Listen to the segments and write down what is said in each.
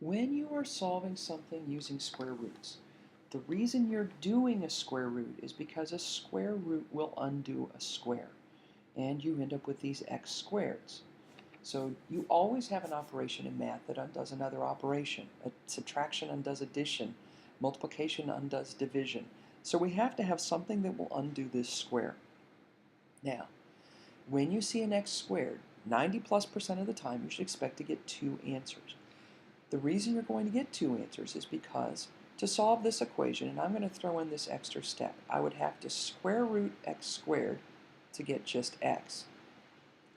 When you are solving something using square roots, the reason you're doing a square root is because a square root will undo a square, and you end up with these x squareds. So you always have an operation in math that undoes another operation. A subtraction undoes addition. Multiplication undoes division. So we have to have something that will undo this square. Now, when you see an x squared, 90+% of the time you should expect to get two answers. The reason you're going to get two answers is because to solve this equation, and I'm going to throw in this extra step, I would have to square root x squared to get just x.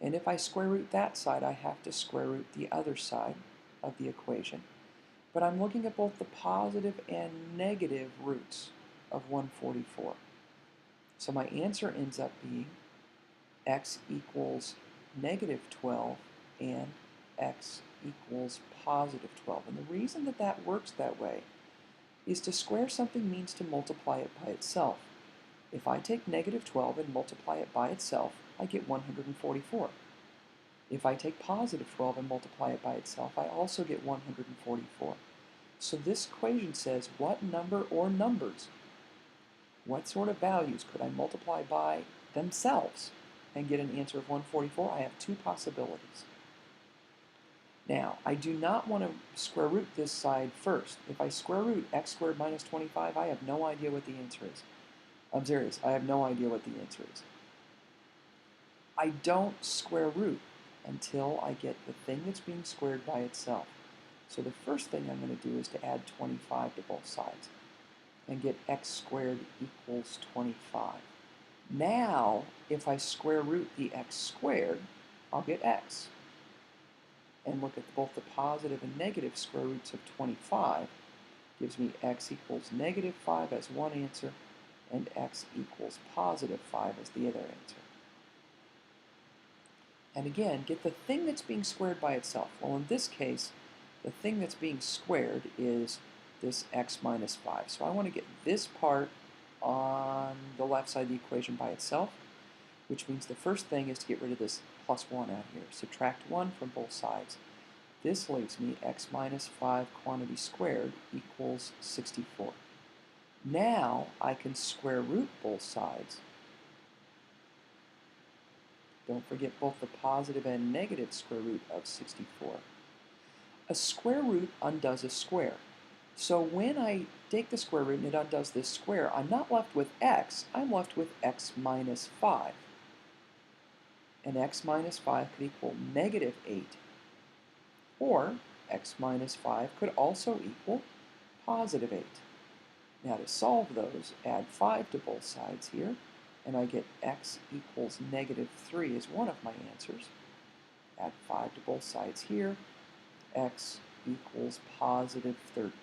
And if I square root that side, I have to square root the other side of the equation. But I'm looking at both the positive and negative roots of 144. So my answer ends up being x equals negative 12 and x equals positive 12. And the reason that that works that way is to square something means to multiply it by itself. If I take negative 12 and multiply it by itself, I get 144. If I take positive 12 and multiply it by itself, I also get 144. So this equation says what number or numbers, what sort of values could I multiply by themselves and get an answer of 144? I have two possibilities. Now, I do not want to square root this side first. If I square root x squared minus 25, I have no idea what the answer is. I'm serious, I have no idea what the answer is. I don't square root until I get the thing that's being squared by itself. So the first thing I'm going to do is to add 25 to both sides and get x squared equals 25. Now, if I square root the x squared, I'll get x. And look at both the positive and negative square roots of 25 gives me x equals negative 5 as one answer and x equals positive 5 as the other answer. And again, get the thing that's being squared by itself. Well, in this case, the thing that's being squared is this x minus 5. So I want to get this part on the left side of the equation by itself, which means the first thing is to get rid of this plus 1 out here. Subtract 1 from both sides. This leaves me x minus 5 quantity squared equals 64. Now I can square root both sides. Don't forget both the positive and negative square root of 64. A square root undoes a square. So when I take the square root and it undoes this square, I'm not left with x, I'm left with x minus 5. And x minus 5 could equal negative 8. Or x minus 5 could also equal positive 8. Now to solve those, add 5 to both sides here, and I get x equals negative 3 as one of my answers. Add 5 to both sides here, x equals positive 13.